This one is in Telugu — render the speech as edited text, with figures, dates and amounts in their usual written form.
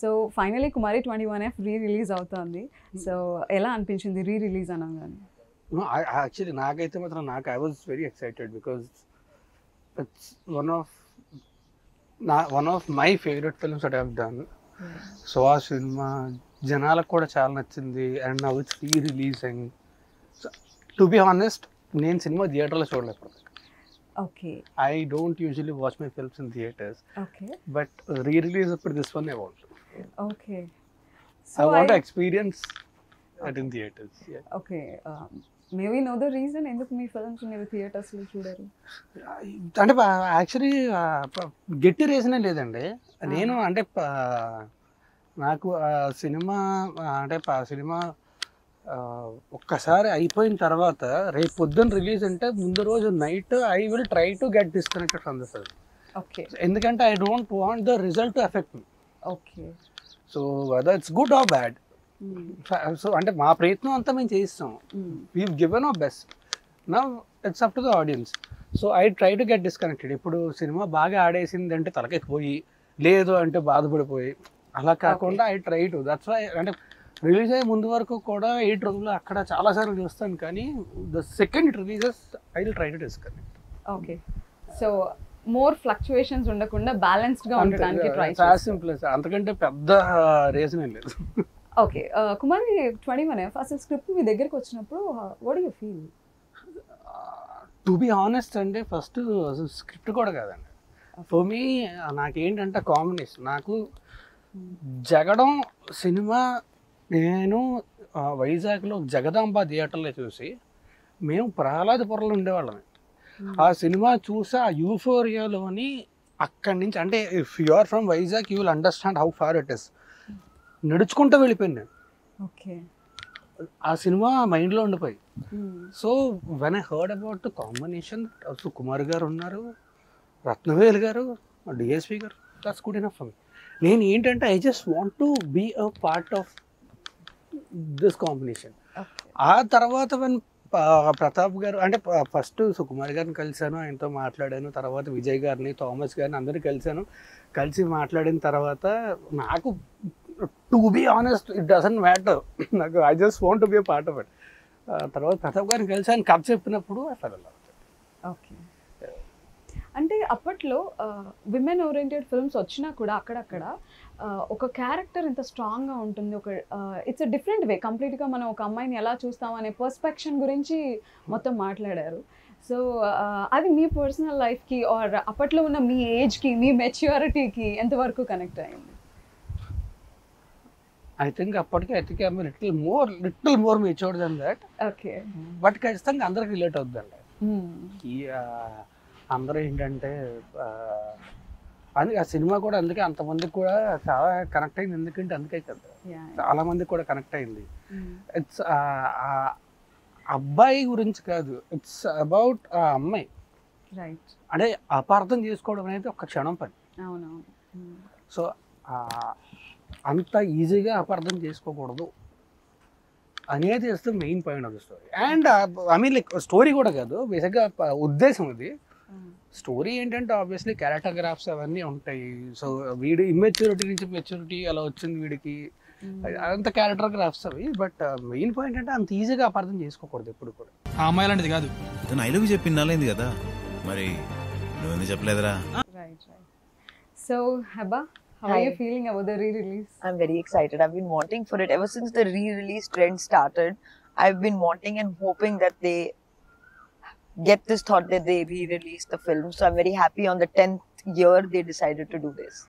సో ఫైనలీ కుమారి 21F రీ-రిలీజ్ అవుతుంది. సో ఎలా అనిపించింది రీ-రిలీజ్ అనగానే? No, actually నాకైతే మాత్రం I was very excited because it's one of my favorite films that I have done. So ఆ సినిమా జనాలకు కూడా చాలా నచ్చింది and now it's rereleasing. To be honest నేను సినిమా థియేటర్లో చూడలేదు. Okay. I don't usually watch my films in theaters. Okay. But re-release for this one I want. Okay. I want to experience it in theaters. Yeah. Okay. May we know the reason ఎందుకు మీ ఫిల్మ్స్ మీరు థియేటర్స్లో చూడరు? అంటే యాక్చువల్లీ గట్టి రీజనే లేదండి. నేను అంటే నాకు సినిమా అంటే సినిమా ఒక్కసారి అయిపోయిన తర్వాత రేపు పొద్దున్న రిలీజ్ అంటే ముందు రోజు night I will try to get disconnected from the film. Okay. ఎందుకంటే I don't want the result to effect me. Okay. So whether it's good or bad, so అంటే మా ప్రయత్నం అంతా మేము చేయిస్తాం. We given our best. Now it's up to the audience. So I try to get disconnected. ఇప్పుడు సినిమా బాగా ఆడేసింది అంటే తలకెక్కిపోయి, లేదు అంటే బాధపడిపోయి, అలా కాకుండా I try to. That's why అంటే రిలీజ్ అయ్యే ముందు వరకు కూడా 8 రోజులు అక్కడ చాలాసార్లు చూస్తాను, కానీ the second it releases I will try to disconnect. Okay. So more fluctuations ఉండకుండా బ్యాలెన్స్డ్గా ఉండడానికి ట్రై చేస్తాను. సింపుల్, అంతకంటే పెద్ద రీజన్ ఏం లేదు. ఓకే. కుమారి 21F అసలు స్క్రిప్ట్ మీ దగ్గరికి వచ్చినప్పుడు what do you feel? To be honest అంటే ఫస్ట్ స్క్రిప్ట్ కూడా కాదండి. ఫర్ మీ నాకేంటంటే కాంబినేషన్, నాకు జగడం సినిమా నేను వైజాగ్లో జగదాంబ థియేటర్లో చూసి మేము ప్రహ్లాదపురంలో ఉండేవాళ్ళమే. ఆ సినిమా చూసి ఆ యూఫోరియాలోని అక్కడి నుంచి, అంటే if you are from Vizag you will understand how far it is. నడుచుకుంటూ వెళ్ళిపోయాను నేను. ఓకే. ఆ సినిమా మైండ్లో ఉండిపోయి. So when I heard about the combination, Sukumar గారు ఉన్నారు, రత్నవేల్ గారు, డిఎస్పి గారు, that's good enough for me. నేను ఏంటంటే I just want to be a part of this combination. ఆ తర్వాత వెన్ ప్రతాప్ గారు, అంటే ఫస్ట్ సుకుమార్ గారిని కలిశాను, ఆయనతో మాట్లాడాను, తర్వాత విజయ్ గారిని, థామస్ గారిని అందరినీ కలిసి మాట్లాడిన తర్వాత నాకు to be honest it doesn't matter, నాకు I just want to be a part of it. తర్వాత ప్రతాప్ గారిని కలిసి ఆయన కథ చెప్పినప్పుడు I fell in love. Okay. అంటే అప్పట్లో విమెన్ ఓరియంటెడ్ ఫిల్మ్స్ వచ్చినా కూడా అక్కడక్కడ ఒక క్యారెక్టర్ ఎంత స్ట్రాంగ్గా ఉంటుంది, ఒక ఇట్స్ అ డిఫరెంట్ వే కంప్లీట్గా. మనం ఒక అమ్మాయిని ఎలా చూస్తాం అనే పర్స్పెక్షన్ గురించి మొత్తం మాట్లాడారు. సో అది మీ పర్సనల్ లైఫ్కి ఆర్ అప్పట్లో ఉన్న మీ ఏజ్కి, మీ మెచ్యూరిటీకి ఎంతవరకు కనెక్ట్ అయింది? ఐ థింక్ అప్పటికి I'm little more matured than that. Okay. But ఖచ్చితంగా అందరికి రిలేట్ అవుతుందండి. అందరూ ఏంటంటే అందుకే ఆ సినిమా కూడా అందుకే అంతమందికి కూడా చాలా కనెక్ట్ అయింది. ఎందుకంటే అందుకే కదా చాలా మందికి కూడా కనెక్ట్ అయింది. ఇట్స్ అబ్బాయి గురించి కాదు, ఇట్స్ అబౌట్ ఆ అమ్మాయి. రైట్. అంటే అపార్థం చేసుకోవడం అనేది ఒక క్షణం పని. అవునవును. సో అంత ఈజీగా అపార్థం చేసుకోకూడదు అనేది is the main point of the story. And I mean like story కూడా కాదు, బేసిక్గా ఉద్దేశం ఇది. స్టోరీ ఏంటంటే ఆబ్వియస్లీ క్యారెక్టర్ గ్రాఫ్స్ అవన్నీ ఉంటాయి. సో వీడి ఇమ్మెచ్యూరిటీ నుంచి మెచ్యూరిటీ అలా వచ్చింది వీడికి, అంత క్యారెక్టర్ గ్రాఫ్స్ అవి. బట్ మెయిన్ పాయింట్ అంటే అంత ఈజీగా అపార్థం చేసుకోకూడదు ఎప్పుడు కూడా. ఆ అమ్మాయి లాంటిది కాదు. తను ఐ లవ్ యు చెప్పి నాలైంది కదా, మరి నువ్వెందుకు చెప్పలేదురా? Right. So Heba, how are you feeling about the re-release? I'm very excited. I've been wanting for it ever since the re-release trend started. I've been wanting and hoping that they get this thought that they re-release the film. So I'm very happy on the 10th year they decided to do this.